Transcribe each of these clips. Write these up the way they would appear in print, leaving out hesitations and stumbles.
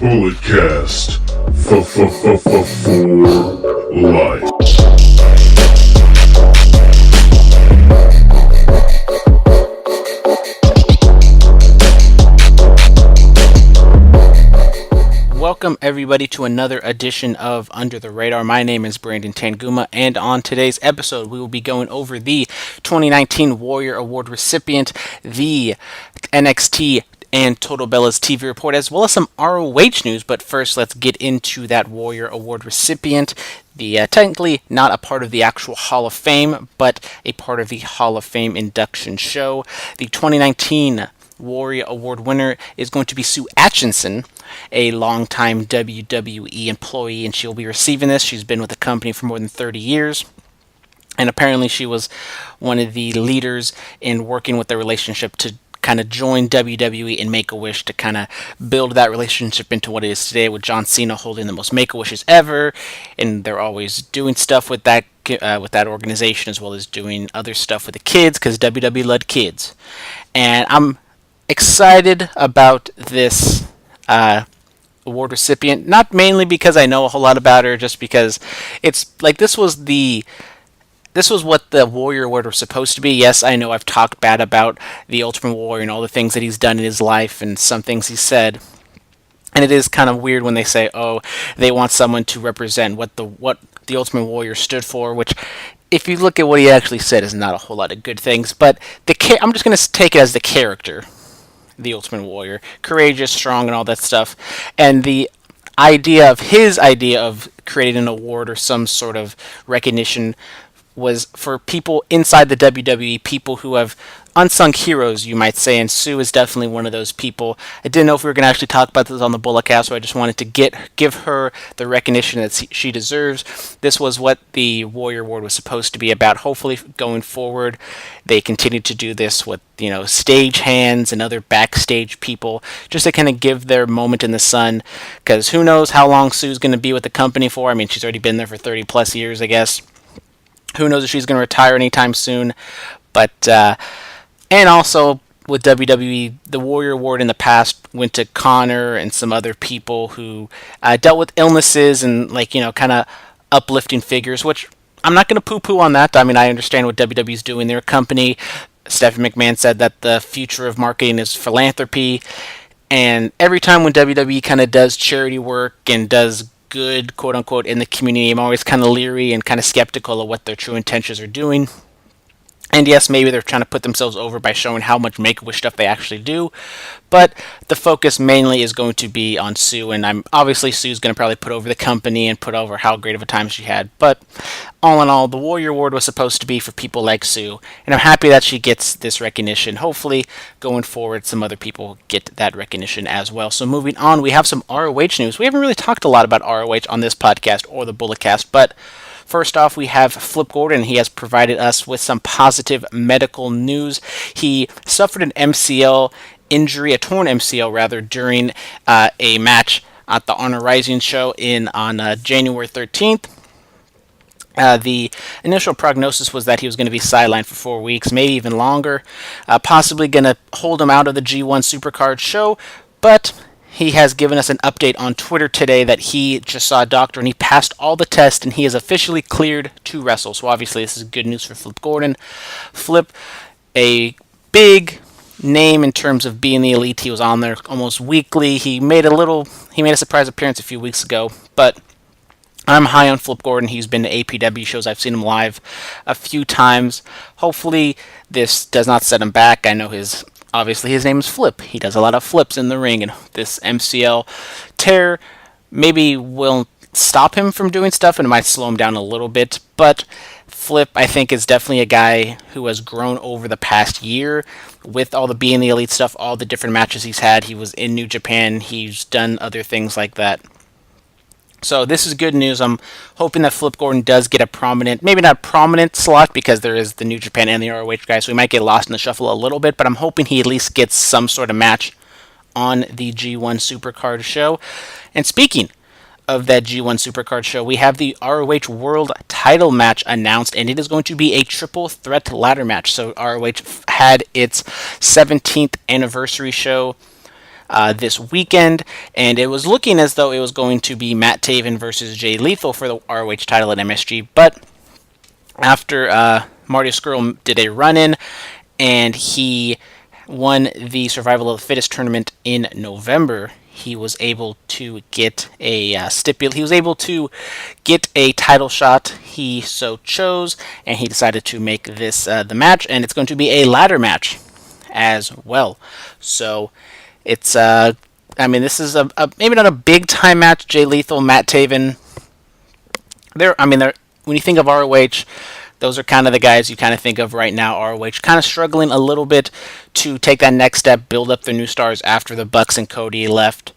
Bulletcast for life. Welcome everybody to another edition of Under the Radar. My name is Brandon Tanguma, and on today's episode we will be going over the 2019 Warrior Award recipient, the NXT and Total Bella's TV report, as well as some ROH news. But first, let's get into that Warrior Award recipient, the technically not a part of the actual Hall of Fame, but a part of the Hall of Fame induction show. The 2019 Warrior Award winner is going to be Sue Atchison, a longtime WWE employee, and she'll be receiving this. She's been with the company for more than 30 years, and apparently she was one of the leaders in working with the relationship to kind of join WWE and Make-A-Wish to kind of build that relationship into what it is today, with John Cena holding the most Make-A-Wishes ever, and they're always doing stuff with that organization, as well as doing other stuff with the kids, because WWE loved kids. And I'm excited about this award recipient, not mainly because I know a whole lot about her, just because it's like this was what the Warrior Award was supposed to be. Yes, I know I've talked bad about the Ultimate Warrior and all the things that he's done in his life and some things he said, and it is kind of weird when they say, oh, they want someone to represent what the Ultimate Warrior stood for, which, if you look at what he actually said, is not a whole lot of good things. But I'm just going to take it as the character, the Ultimate Warrior, courageous, strong, and all that stuff. And the his idea of creating an award or some sort of recognition was for people inside the WWE, people who have unsung heroes, you might say, and Sue is definitely one of those people. I didn't know if we were going to actually talk about this on the Bulletcast, so I just wanted to give her the recognition that she deserves. This was what the Warrior Award was supposed to be about. Hopefully, going forward, they continue to do this with, stage hands and other backstage people, just to kind of give their moment in the sun, because who knows how long Sue's going to be with the company for. I mean, she's already been there for 30 plus years, I guess. Who knows if she's going to retire anytime soon. But, and also with WWE, the Warrior Award in the past went to Connor and some other people who dealt with illnesses and, kind of uplifting figures, which I'm not going to poo-poo on that. I mean, I understand what WWE's doing. Their company, Stephanie McMahon said that the future of marketing is philanthropy. And every time when WWE kind of does charity work and does good, quote-unquote, in the community, I'm always kind of leery and kind of skeptical of what their true intentions are doing. And yes, maybe they're trying to put themselves over by showing how much Make-A-Wish stuff they actually do, but the focus mainly is going to be on Sue, and obviously Sue's going to probably put over the company and put over how great of a time she had, but all in all, the Warrior Award was supposed to be for people like Sue, and I'm happy that she gets this recognition. Hopefully, going forward, some other people get that recognition as well. So moving on, we have some ROH news. We haven't really talked a lot about ROH on this podcast or the Bulletcast, but first off, we have Flip Gordon. He has provided us with some positive medical news. He suffered an MCL injury, a torn MCL rather, during a match at the Honor Rising show on January 13th. The initial prognosis was that he was going to be sidelined for 4 weeks, maybe even longer, possibly going to hold him out of the G1 Supercard show, but he has given us an update on Twitter today that he just saw a doctor and he passed all the tests and he is officially cleared to wrestle. So obviously this is good news for Flip Gordon. Flip, a big name in terms of being the elite. He was on there almost weekly. He made a surprise appearance a few weeks ago, but I'm high on Flip Gordon. He's been to APW shows. I've seen him live a few times. Hopefully this does not set him back. I know obviously his name is Flip. He does a lot of flips in the ring, and this MCL tear maybe will stop him from doing stuff, and it might slow him down a little bit, but Flip, I think, is definitely a guy who has grown over the past year with all the Being the Elite stuff, all the different matches he's had. He was in New Japan. He's done other things like that. So this is good news. I'm hoping that Flip Gordon does get a prominent, maybe not prominent slot, because there is the New Japan and the ROH guy, so he might get lost in the shuffle a little bit, but I'm hoping he at least gets some sort of match on the G1 Supercard show. And speaking of that G1 Supercard show, we have the ROH World title match announced, and it is going to be a triple threat ladder match. So ROH had its 17th anniversary show this weekend, and it was looking as though it was going to be Matt Taven versus Jay Lethal for the ROH title at MSG, but after Marty Scurll did a run-in, and he won the Survival of the Fittest tournament in November, he was able to get a He was able to get a title shot. He so chose, and he decided to make this the match, and it's going to be a ladder match as well. So it's this is a maybe not a big time match. Jay Lethal, Matt Taven. They're when you think of ROH, those are kind of the guys you kind of think of right now. ROH kind of struggling a little bit to take that next step, build up their new stars after the Bucks and Cody left.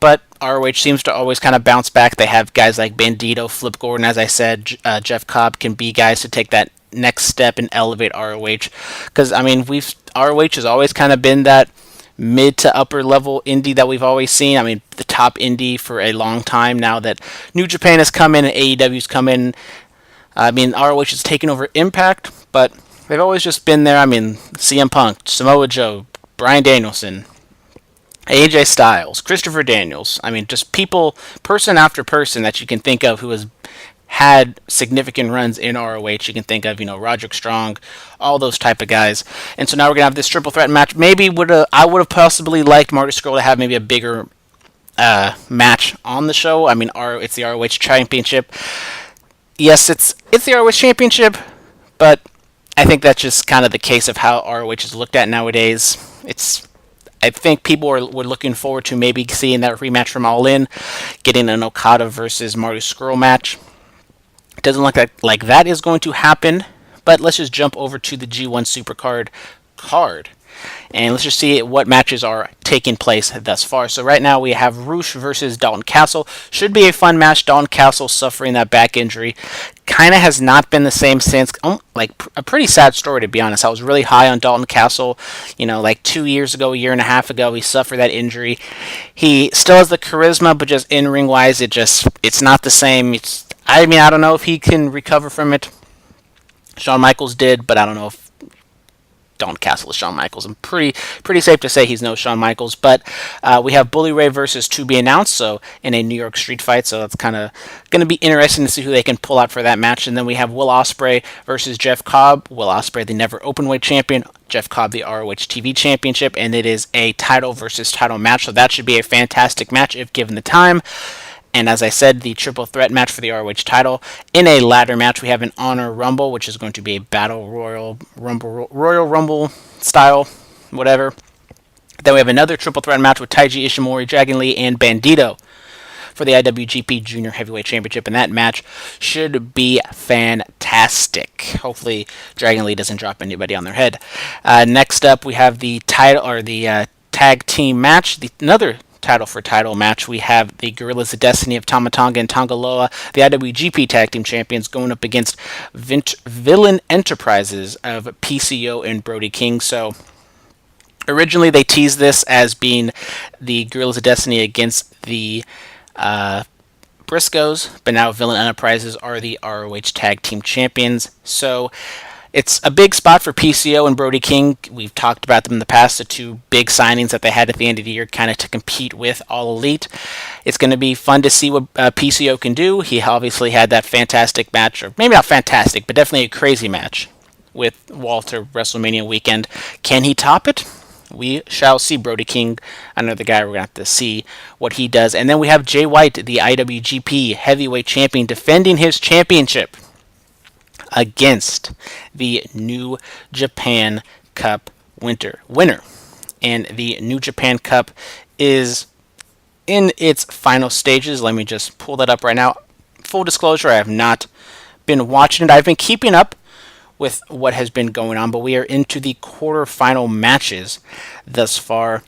But ROH seems to always kind of bounce back. They have guys like Bandito, Flip Gordon, as I said, Jeff Cobb can be guys to take that next step and elevate ROH. Because ROH has always kind of been that mid to upper level indie that we've always seen. The top indie for a long time now that New Japan has come in and AEW's come in. ROH has taken over Impact, but they've always just been there. CM Punk, Samoa Joe, Bryan Danielson, AJ Styles, Christopher Daniels. Just people, person after person that you can think of who has had significant runs in ROH. You can think of, Roderick Strong, all those type of guys. And so now we're going to have this triple threat match. Maybe I would have possibly liked Marty Scurll to have maybe a bigger match on the show. It's the ROH Championship. Yes, it's the ROH Championship, but I think that's just kind of the case of how ROH is looked at nowadays. I think people were looking forward to maybe seeing that rematch from All In, getting an Okada versus Marty Scurll match. It doesn't look like that is going to happen, but let's just jump over to the G1 Supercard card. And let's just see what matches are taking place thus far. So right now we have Roosh versus Dalton Castle. Should be a fun match. Dalton Castle suffering that back injury. Kind of has not been the same since. A pretty sad story, to be honest. I was really high on Dalton Castle. 2 years ago, a year and a half ago, he suffered that injury. He still has the charisma, but just in-ring wise, it's not the same. I don't know if he can recover from it. Shawn Michaels did, but I don't know if Dalton Castle is Shawn Michaels. I'm pretty safe to say he's no Shawn Michaels. But we have Bully Ray versus To Be Announced, so in a New York street fight. So that's kind of going to be interesting to see who they can pull out for that match. And then we have Will Ospreay versus Jeff Cobb. Will Ospreay, the never openweight champion. Jeff Cobb, the ROH TV championship. And it is a title versus title match. So that should be a fantastic match if given the time. And as I said, the triple threat match for the ROH title. In a ladder match, we have an Honor Rumble, which is going to be a Battle Royal Rumble style, whatever. Then we have another triple threat match with Taiji Ishimori, Dragon Lee, and Bandito for the IWGP Junior Heavyweight Championship. And that match should be fantastic. Hopefully, Dragon Lee doesn't drop anybody on their head. Next up, we have the tag team match. Another title for title match. We have the Guerrillas of Destiny of Tama Tonga and Tongaloa, the IWGP Tag Team Champions, going up against Villain Enterprises of PCO and Brody King. So originally they teased this as being the Guerrillas of Destiny against the Briscoes, but now Villain Enterprises are the ROH Tag Team Champions. So it's a big spot for PCO and Brody King. We've talked about them in the past, the two big signings that they had at the end of the year kind of to compete with All Elite. It's going to be fun to see what PCO can do. He obviously had that fantastic match, or maybe not fantastic, but definitely a crazy match with Walter WrestleMania weekend. Can he top it? We shall see. Brody King, another guy we're going to have to see what he does. And then we have Jay White, the IWGP Heavyweight Champion, defending his championship against the New Japan Cup winner. And the New Japan Cup is in its final stages. Let me just pull that up right now. Full disclosure, I have not been watching it. I've been keeping up with what has been going on, but we are into the quarterfinal matches thus far.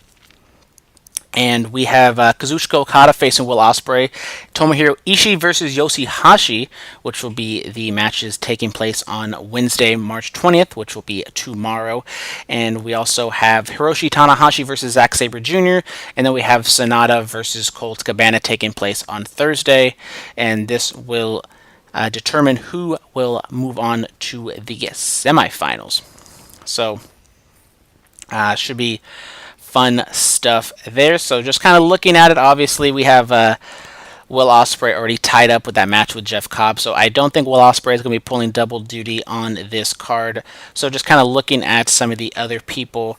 And we have Kazuchika Okada facing Will Ospreay, Tomohiro Ishii versus Yoshihashi, which will be the matches taking place on Wednesday, March 20th, which will be tomorrow. And we also have Hiroshi Tanahashi versus Zack Sabre Jr., and then we have Sonata versus Colt Cabana taking place on Thursday. And this will determine who will move on to the semifinals. So, should be fun stuff there. So just kind of looking at it, obviously we have Will Ospreay already tied up with that match with Jeff Cobb, so I don't think Will Ospreay is going to be pulling double duty on this card. So just kind of looking at some of the other people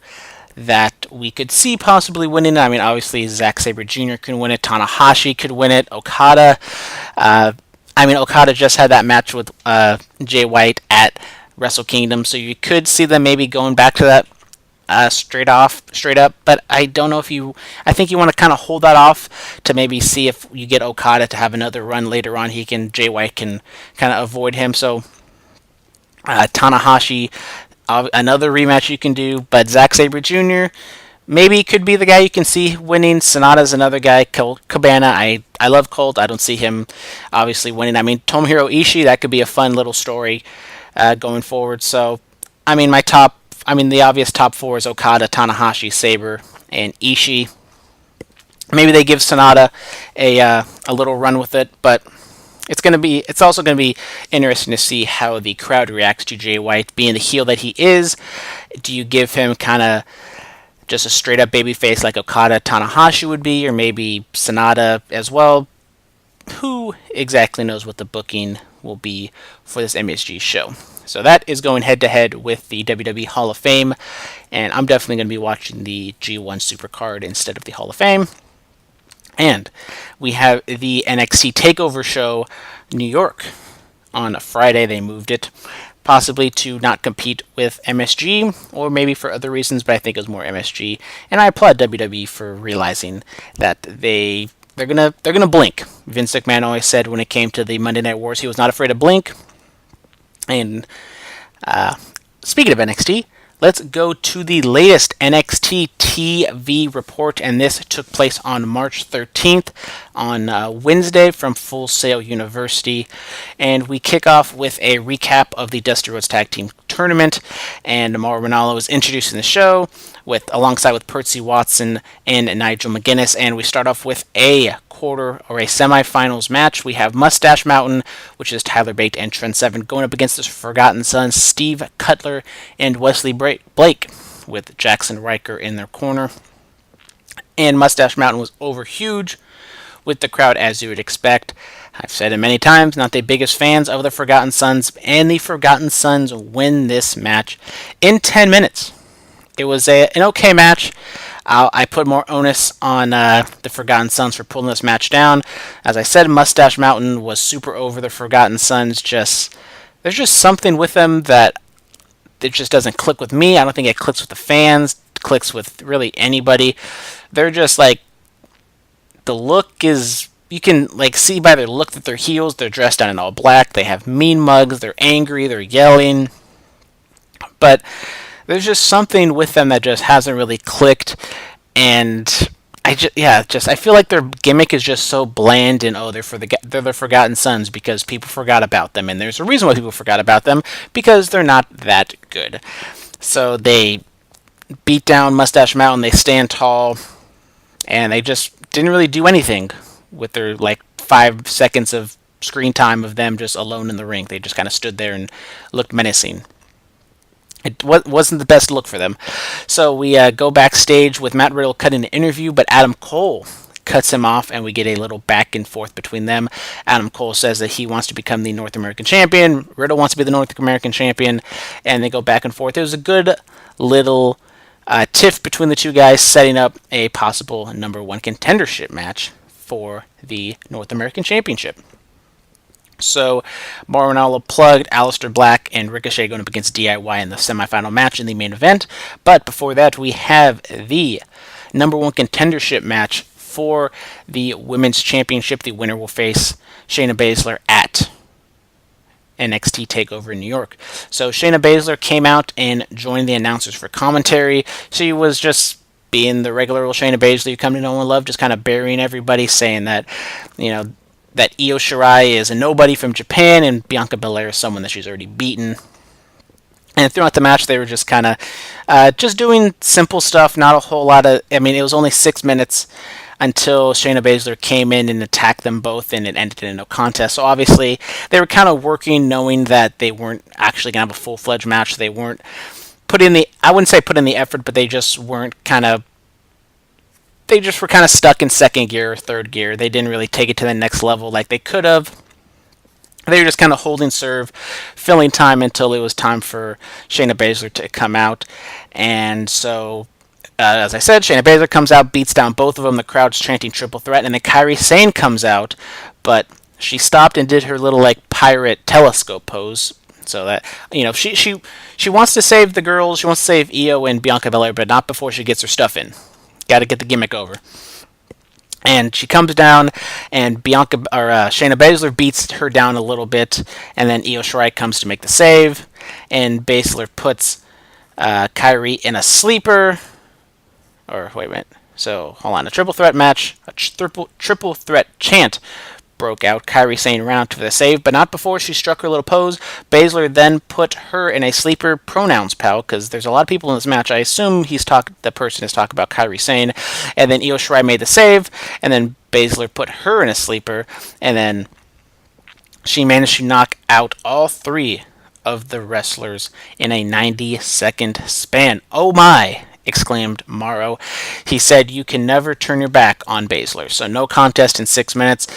that we could see possibly winning. I mean, obviously Zack Sabre Jr. could win it, Tanahashi could win it, Okada. Okada just had that match with Jay White at Wrestle Kingdom, so you could see them maybe going back to that straight up, but I don't know if I think you want to kind of hold that off to maybe see if you get Okada to have another run later on. Jay White can kind of avoid him, so Tanahashi, another rematch you can do, but Zack Sabre Jr. maybe could be the guy you can see winning. Sonata's another guy. Colt Cabana, I love Colt. I don't see him obviously winning. I mean, Tomohiro Ishii, that could be a fun little story going forward. So, I mean, the obvious top four is Okada, Tanahashi, Sabre, and Ishii. Maybe they give Sonata a little run with it, but it's also gonna be interesting to see how the crowd reacts to Jay White being the heel that he is. Do you give him kind of just a straight up babyface like Okada, Tanahashi would be, or maybe Sonata as well? Who exactly knows what the booking will be for this MSG show? So that is going head to head with the WWE Hall of Fame, and I'm definitely going to be watching the G1 Supercard instead of the Hall of Fame. And we have the NXT TakeOver show, New York, on Friday. They moved it, possibly to not compete with MSG, or maybe for other reasons, but I think it was more MSG. And I applaud WWE for realizing that they're gonna blink. Vince McMahon always said when it came to the Monday Night Wars, he was not afraid to blink. And speaking of NXT, let's go to the latest NXT TV report, and this took place on March 13th on Wednesday from Full Sail University. And we kick off with a recap of the Dusty Rhodes Tag Team Tournament, and Mauro Ranallo is introducing the show alongside with Percy Watson and Nigel McGuinness, and we start off with a semifinals match. We have Mustache Mountain, which is Tyler Bate and Trent Seven, going up against the Forgotten Sons, Steve Cutler and Wesley Blake, with Jackson Riker in their corner. And Mustache Mountain was over huge with the crowd, as you would expect. I've said it many times, not the biggest fans of the Forgotten Sons, and the Forgotten Sons win this match in 10 minutes. It was an okay match. I put more onus on the Forgotten Sons for pulling this match down. As I said, Mustache Mountain was super over. The Forgotten Sons there's just something with them that it just doesn't click with me. I don't think it clicks with the fans, clicks with really anybody. They're just like, the look is, you can like see by their look that they're heels. They're dressed down in all black. They have mean mugs. They're angry. They're yelling. But there's just something with them that just hasn't really clicked, and I feel like their gimmick is just so bland, and they're the Forgotten Sons because people forgot about them, and there's a reason why people forgot about them, because they're not that good. So they beat down Mustache Mountain, they stand tall, and they just didn't really do anything with their 5 seconds of screen time of them just alone in the ring. They just kind of stood there and looked menacing. It wasn't the best look for them. So we go backstage with Matt Riddle cutting an interview, but Adam Cole cuts him off, and we get a little back and forth between them. Adam Cole says that he wants to become the North American champion. Riddle wants to be the North American champion, and they go back and forth. It was a good little tiff between the two guys, setting up a possible #1 contendership match for the North American Championship. So, Mauro Ranallo plugged Aleister Black and Ricochet going up against DIY in the semifinal match in the main event. But before that, we have the #1 contendership match for the Women's Championship. The winner will face Shayna Baszler at NXT TakeOver in New York. So, Shayna Baszler came out and joined the announcers for commentary. She was just being the regular old Shayna Baszler you come to know and love, just kind of burying everybody, saying that, that Io Shirai is a nobody from Japan, and Bianca Belair is someone that she's already beaten. And throughout the match, they were just kind of just doing simple stuff, not a whole lot of... it was only 6 minutes until Shayna Baszler came in and attacked them both, and it ended in a no contest. So obviously, they were kind of working, knowing that they weren't actually going to have a full-fledged match. They weren't I wouldn't say put in the effort, but they just weren't kind of putting the effort behind the match. So obviously, they were kind of working, knowing that they weren't actually going to have a full-fledged match. They weren't they just were kind of stuck in second gear or third gear. They didn't really take it to the next level like they could have. They were just kind of holding serve, filling time until it was time for Shayna Baszler to come out. And so, as I said, Shayna Baszler comes out, beats down both of them. The crowd's chanting triple threat. And then Kairi Sane comes out, but she stopped and did her little pirate telescope pose. So that, she wants to save the girls. She wants to save Io and Bianca Belair, but not before she gets her stuff in. Got to get the gimmick over. And she comes down, and Shayna Baszler beats her down a little bit, and then Io Shirai comes to make the save, and Baszler puts Kairi in a sleeper. Or wait a minute. So hold on, a triple threat match, a triple threat chant broke out. Kairi Sane ran out to the save, but not before she struck her little pose. Baszler then put her in a sleeper, pronouns pal, because there's a lot of people in this match. I assume the person is talking about Kairi Sane. And then Io Shirai made the save, and then Baszler put her in a sleeper, and then she managed to knock out all three of the wrestlers in a 90-second span. Oh my! Exclaimed Morrow. He said, "You can never turn your back on Baszler." So no contest in 6 minutes.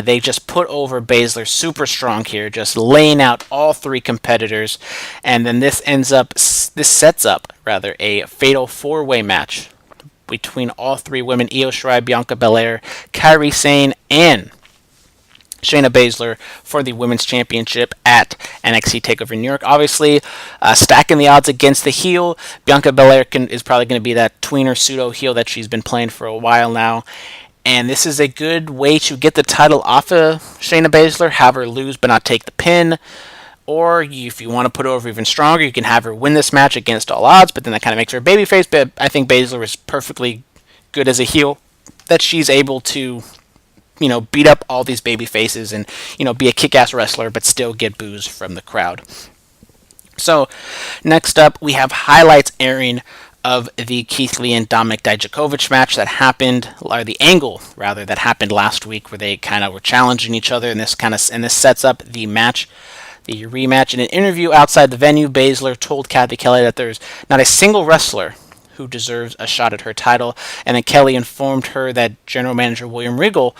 They just put over Baszler super strong here, just laying out all three competitors. And then this sets up a fatal four-way match between all three women: Io Shirai, Bianca Belair, Kairi Sane, and Shayna Baszler for the Women's Championship at NXT TakeOver New York. Obviously, stacking the odds against the heel. Bianca Belair is probably going to be that tweener pseudo heel that she's been playing for a while now. And this is a good way to get the title off of Shayna Baszler, have her lose but not take the pin. Or if you want to put her over even stronger, you can have her win this match against all odds, but then that kind of makes her a babyface. But I think Baszler is perfectly good as a heel, that she's able to beat up all these baby faces and, be a kick-ass wrestler, but still get boos from the crowd. So, next up, we have highlights airing of the Keith Lee and Dominik Dijakovic match that happened, or the angle, rather, that happened last week, where they kind of were challenging each other, and this sets up the match, the rematch. In an interview outside the venue, Baszler told Kathy Kelly that there's not a single wrestler who deserves a shot at her title, and then Kelly informed her that General Manager William Regal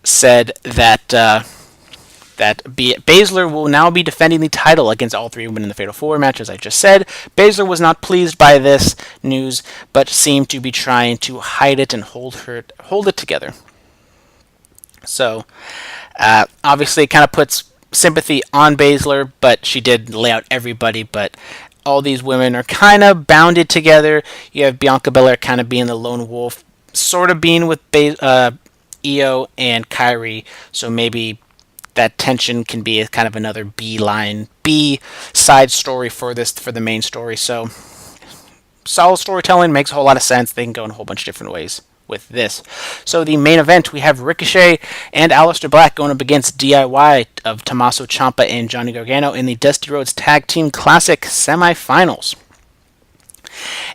said that Baszler will now be defending the title against all three women in the Fatal 4 match, as I just said. Baszler was not pleased by this news, but seemed to be trying to hide it and hold it together. So, obviously, it kind of puts sympathy on Baszler, but she did lay out everybody, but all these women are kind of bounded together. You have Bianca Belair kind of being the lone wolf, sort of being with Io and Kairi, so maybe that tension can be a kind of another B side story for the main story. So solid storytelling, makes a whole lot of sense. They can go in a whole bunch of different ways with this. So the main event, we have Ricochet and Aleister Black going up against DIY of Tommaso Ciampa and Johnny Gargano in the Dusty Rhodes Tag Team Classic semifinals.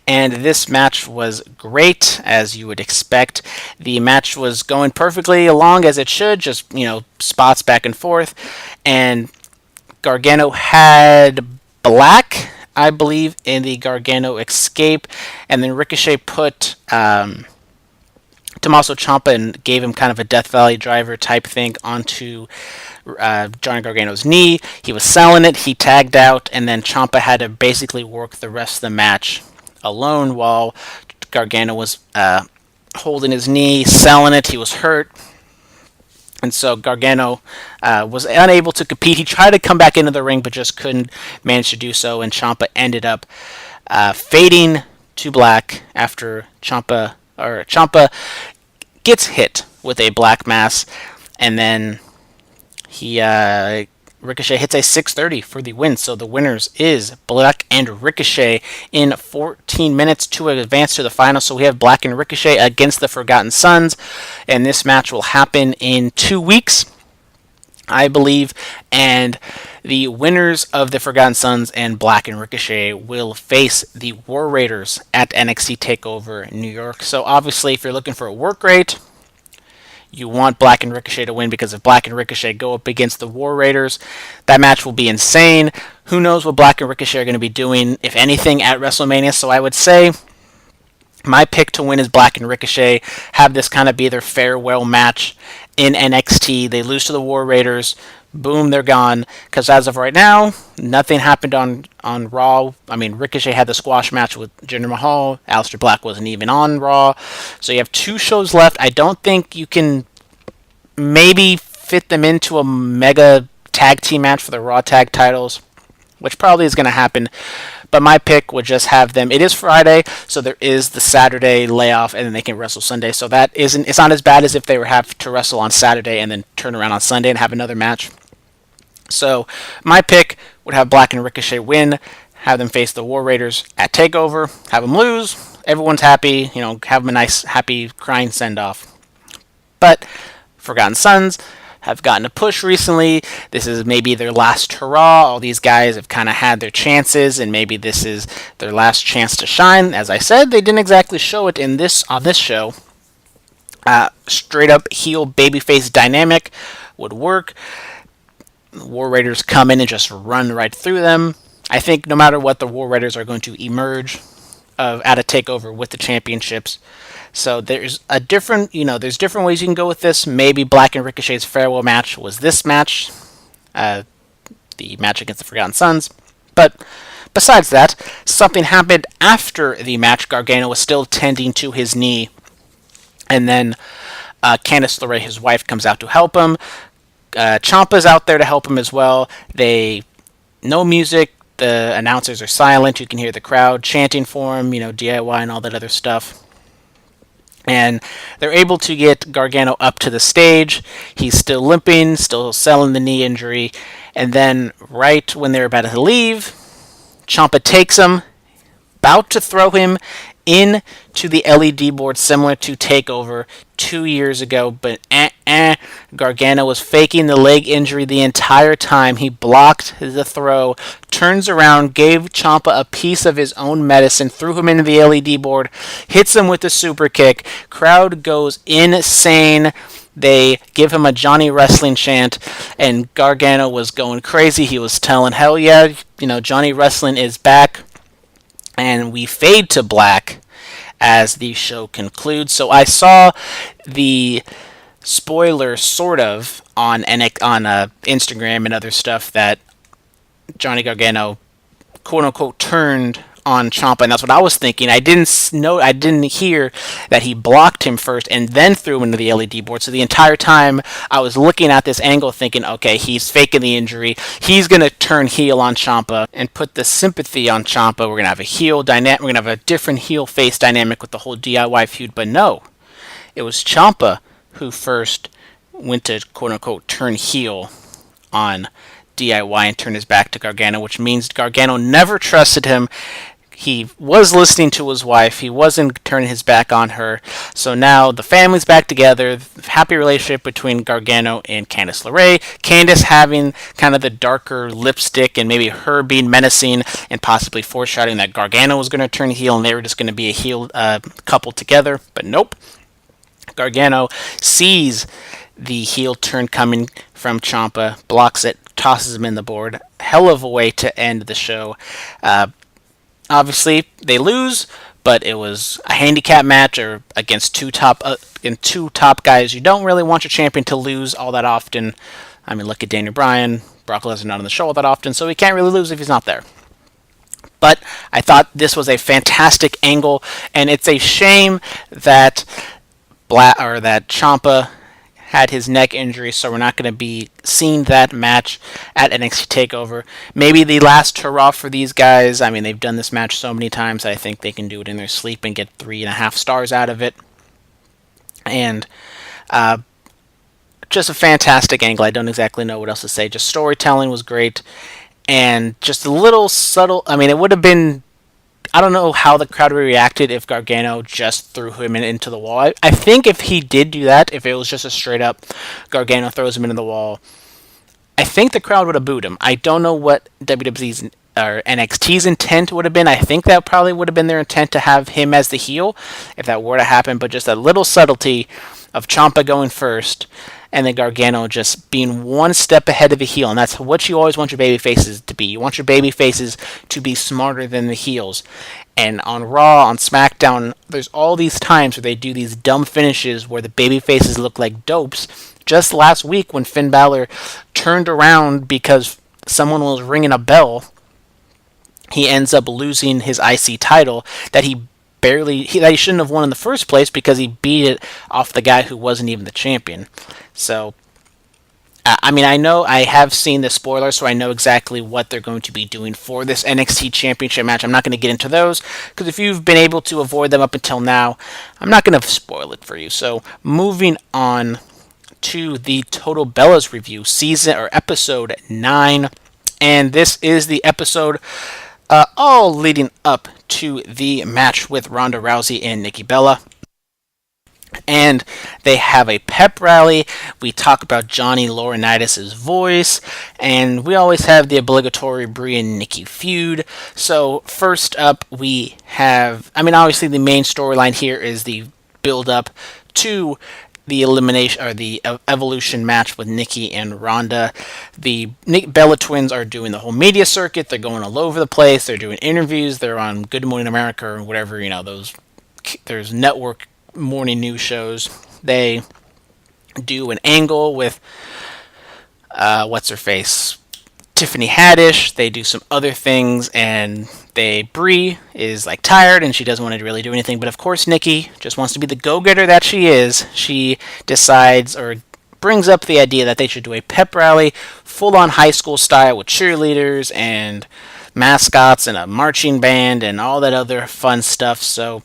And this match was great, as you would expect. The match was going perfectly along as it should, just, spots back and forth. And Gargano had Black, I believe, in the Gargano escape. And then Ricochet put Tommaso Ciampa and gave him kind of a Death Valley driver type thing onto Johnny Gargano's knee. He was selling it, he tagged out, and then Ciampa had to basically work the rest of the match alone while Gargano was holding his knee, selling it. He was hurt. And so Gargano was unable to compete. He tried to come back into the ring, but just couldn't manage to do so. And Ciampa ended up fading to black after Ciampa gets hit with a black mass, and then Ricochet hits a 630 for the win. So the winners is Black and Ricochet in 14 minutes to advance to the final. So we have Black and Ricochet against the Forgotten Sons, and this match will happen in 2 weeks, I believe, and the winners of the Forgotten Sons and Black and Ricochet will face the War Raiders at NXT TakeOver New York. So obviously, if you're looking for a work rate, you want Black and Ricochet to win, because if Black and Ricochet go up against the War Raiders, that match will be insane. Who knows what Black and Ricochet are going to be doing, if anything, at WrestleMania. So I would say My pick to win is Black and Ricochet. Have this kind of be their farewell match in NXT. They lose to the War Raiders. Boom, they're gone. Because as of right now, nothing happened on Raw. I mean, Ricochet had the squash match with Jinder Mahal. Aleister Black wasn't even on Raw. So you have 2 shows left. I don't think you can maybe fit them into a mega tag team match for the Raw tag titles, which probably is going to happen. But my pick would just have them. It is Friday, so there is the Saturday layoff, and then they can wrestle Sunday. So that isn't. It's not as bad as if they were have to wrestle on Saturday and then turn around on Sunday and have another match. So my pick would have Black and Ricochet win, have them face the War Raiders at Takeover, have them lose. Everyone's happy. Have them a nice, happy, crying send off. But Forgotten Sons have gotten a push recently. This is maybe their last hurrah. All these guys have kind of had their chances, and maybe this is their last chance to shine. As I said, they didn't exactly show it on this show. Straight up heel babyface dynamic would work. War Raiders come in and just run right through them. I think no matter what, the War Raiders are going to emerge at a takeover with the championships. So there's there's different ways you can go with this. Maybe Black and Ricochet's farewell match was this match, the match against the Forgotten Sons. But besides that, something happened after the match. Gargano was still tending to his knee, and then Candice LeRae, his wife, comes out to help him. Ciampa's out there to help him as well. No music. The announcers are silent. You can hear the crowd chanting for him, DIY and all that other stuff. And they're able to get Gargano up to the stage. He's still limping, still selling the knee injury. And then right when they're about to leave, Ciampa takes him, about to throw him into the LED board similar to TakeOver 2 years ago. But Gargano was faking the leg injury the entire time. He blocked the throw, turns around, gave Ciampa a piece of his own medicine, threw him into the LED board, hits him with the super kick. Crowd goes insane. They give him a Johnny Wrestling chant, and Gargano was going crazy. He was telling, hell yeah, Johnny Wrestling is back. And we fade to black as the show concludes. So I saw the spoiler sort of on Instagram and other stuff that Johnny Gargano quote unquote turned on Ciampa, and that's what I was thinking. I didn't hear that he blocked him first and then threw him into the LED board. So the entire time I was looking at this angle thinking, okay, he's faking the injury. He's going to turn heel on Ciampa and put the sympathy on Ciampa. We're going to have a heel dynamic. We're going to have a different heel face dynamic with the whole DIY feud. But no, it was Ciampa who first went to quote unquote turn heel on DIY and turn his back to Gargano, which means Gargano never trusted him. He was listening to his wife. He wasn't turning his back on her. So now the family's back together. Happy relationship between Gargano and Candice LeRae. Candice having kind of the darker lipstick and maybe her being menacing and possibly foreshadowing that Gargano was going to turn heel and they were just going to be a heel couple together. But nope. Gargano sees the heel turn coming from Ciampa, blocks it, tosses him in the board. Hell of a way to end the show. Obviously, they lose, but it was a handicap match or against two top guys. You don't really want your champion to lose all that often. I mean, look at Daniel Bryan. Brock Lesnar not on the show all that often, so he can't really lose if he's not there. But I thought this was a fantastic angle, and it's a shame that Ciampa had his neck injury, so we're not going to be seeing that match at NXT TakeOver. Maybe the last hurrah for these guys. I mean, they've done this match so many times, I think they can do it in their sleep and get 3.5 stars out of it. And just a fantastic angle. I don't exactly know what else to say. Just storytelling was great. And just a little subtle. I mean, it would have been... I don't know how the crowd would have reacted if Gargano just threw him into the wall. I think if he did do that, if it was just a straight up Gargano throws him into the wall, I think the crowd would have booed him. I don't know what WWE's or NXT's intent would have been. I think that probably would have been their intent to have him as the heel if that were to happen, but just a little subtlety of Ciampa going first and then Gargano just being one step ahead of the heel, and that's what you always want your baby faces to be. You want your baby faces to be smarter than the heels. And on Raw, on SmackDown, there's all these times where they do these dumb finishes where the baby faces look like dopes. Just last week when Finn Balor turned around because someone was ringing a bell, he ends up losing his IC title that he shouldn't have won in the first place because he beat it off the guy who wasn't even the champion. So, I know I have seen the spoilers, so I know exactly what they're going to be doing for this NXT Championship match. I'm not going to get into those, because if you've been able to avoid them up until now, I'm not going to spoil it for you. So, moving on to the Total Bellas review, episode 9, and this is the episode all leading up to the match with Ronda Rousey and Nikki Bella. And they have a pep rally. We talk about Johnny Laurinaitis' voice, and we always have the obligatory Brie and Nikki feud. So first up, we have, obviously the main storyline here is the build up to the elimination or the Evolution match with Nikki and Ronda. The Bella twins are doing the whole media circuit. They're going all over the place. They're doing interviews. They're on Good Morning America or whatever, there's network morning news shows. They do an angle with what's her face, Tiffany Haddish. They do some other things, and Brie is like tired and she doesn't want to really do anything. But of course, Nikki just wants to be the go-getter that she is. She decides or brings up the idea that they should do a pep rally, full-on high school style with cheerleaders and mascots and a marching band and all that other fun stuff. So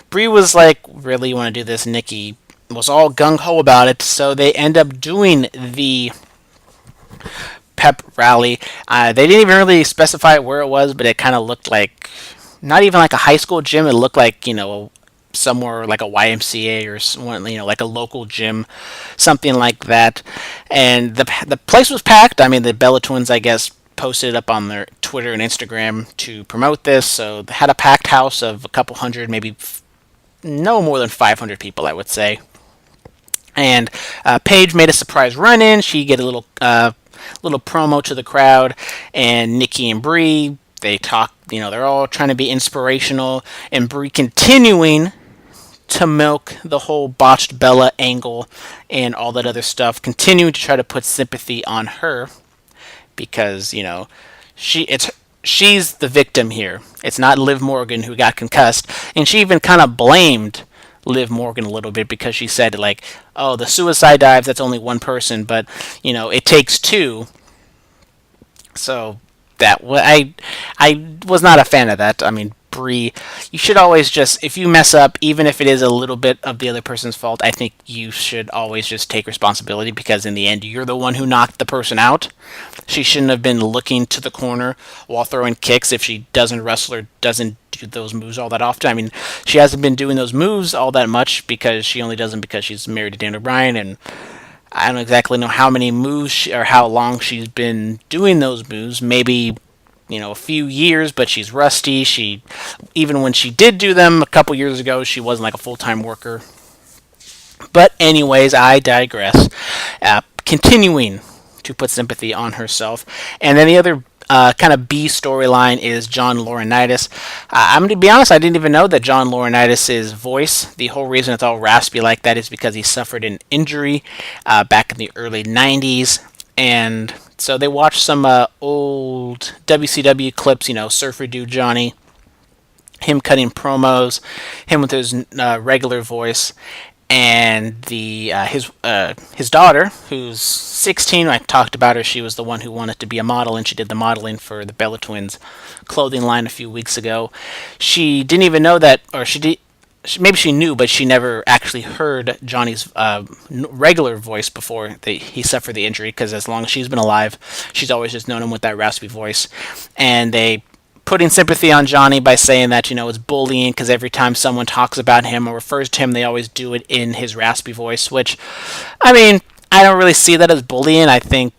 Brie was like, really, you want to do this? Nikki was all gung-ho about it, so they end up doing the pep rally. They didn't even really specify where it was, but it kind of looked like, not even like a high school gym, it looked like, somewhere like a YMCA or someone, like a local gym, something like that. And the place was packed. The Bella twins, I guess, posted it up on their Twitter and Instagram to promote this, so they had a packed house of a couple hundred, maybe no more than 500 people, I would say. And Paige made a surprise run-in. She get a little promo to the crowd, and Nikki and Brie, they talk, they're all trying to be inspirational, and Brie continuing to milk the whole botched Bella angle and all that other stuff, continuing to try to put sympathy on her, because, she's the victim here. It's not Liv Morgan who got concussed, and she even kind of blamed Liv Morgan a little bit because she said, like, oh, the suicide dives, that's only one person, but, it takes two. So that I was not a fan of that. Brie, you should always just, if you mess up, even if it is a little bit of the other person's fault, I think you should always just take responsibility, because in the end, you're the one who knocked the person out. She shouldn't have been looking to the corner while throwing kicks if she doesn't wrestle or doesn't do those moves all that often. She hasn't been doing those moves all that much because she only does them because she's married to Dan O'Brien, and I don't exactly know how many moves or how long she's been doing those moves. Maybe a few years, but she's rusty. Even when she did do them a couple years ago, she wasn't like a full-time worker. But anyways, I digress. Continuing to put sympathy on herself. And then the other kind of B storyline is John Laurinaitis. I'm going to be honest, I didn't even know that John Laurinaitis' voice, the whole reason it's all raspy like that is because he suffered an injury back in the early 90s. And so they watched some old WCW clips, Surfer Dude Johnny, him cutting promos, him with his regular voice, and his daughter, who's 16. I talked about her. She was the one who wanted to be a model, and she did the modeling for the Bella Twins clothing line a few weeks ago. She didn't even know that, or maybe she knew, but she never actually heard Johnny's regular voice before he suffered the injury, because as long as she's been alive, she's always just known him with that raspy voice. And they putting sympathy on Johnny by saying that, it's bullying, because every time someone talks about him or refers to him, they always do it in his raspy voice, which, I don't really see that as bullying. I think,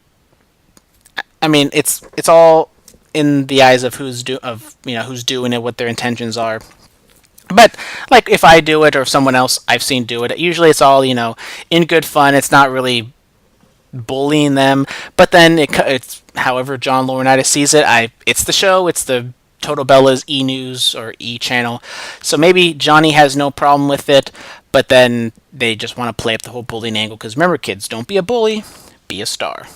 it's all in the eyes of who's doing it, what their intentions are. But, if I do it or if someone else I've seen do it, usually it's all, in good fun. It's not really bullying them. But then it's however John Laurinaitis sees it. It's the show. It's the Total Bella's E News or E channel. So maybe Johnny has no problem with it, but then they just want to play up the whole bullying angle. Because remember, kids, don't be a bully, be a star.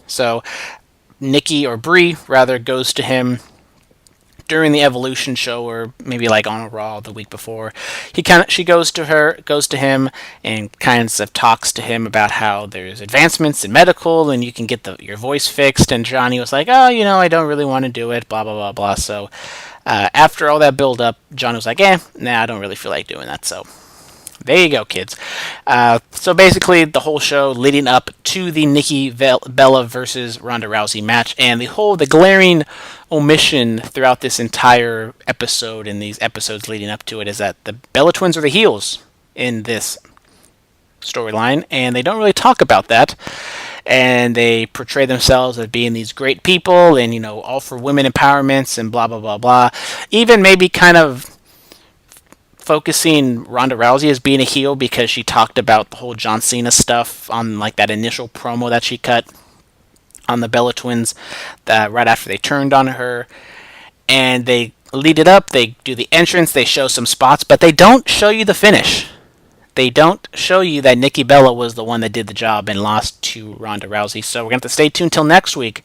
So Nikki, or Brie rather, goes to him during the Evolution show, or maybe like on a Raw the week before. She goes to him, and kind of talks to him about how there's advancements in medical and you can get your voice fixed. And Johnny was like, oh, I don't really want to do it, blah blah blah blah. So after all that build up, Johnny was like, nah, I don't really feel like doing that. So there you go, kids. So basically, the whole show leading up to the Nikki Bella versus Ronda Rousey match, and the glaring omission throughout this entire episode and these episodes leading up to it is that the Bella Twins are the heels in this storyline, and they don't really talk about that. And they portray themselves as being these great people, and all for women empowerments and blah blah blah blah. Even maybe kind of focusing Ronda Rousey as being a heel because she talked about the whole John Cena stuff on like that initial promo that she cut on the Bella Twins right after they turned on her. And they lead it up, they do the entrance, they show some spots, but they don't show you the finish. They don't show you that Nikki Bella was the one that did the job and lost to Ronda Rousey. So we're going to have to stay tuned till next week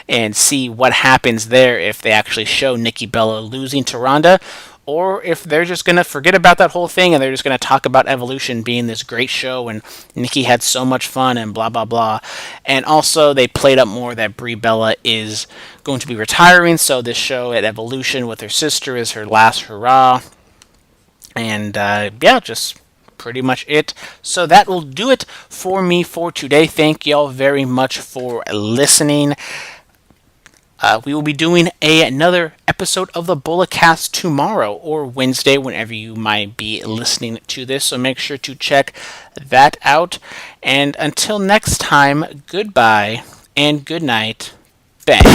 and see what happens there, if they actually show Nikki Bella losing to Ronda, or if they're just going to forget about that whole thing and they're just going to talk about Evolution being this great show and Nikki had so much fun and blah, blah, blah. And also, they played up more that Brie Bella is going to be retiring, so this show at Evolution with her sister is her last hurrah. And, just pretty much it. So that will do it for me for today. Thank y'all very much for listening. We will be doing another episode of the Bullacast tomorrow or Wednesday, whenever you might be listening to this. So make sure to check that out. And until next time, goodbye and good night. Bang.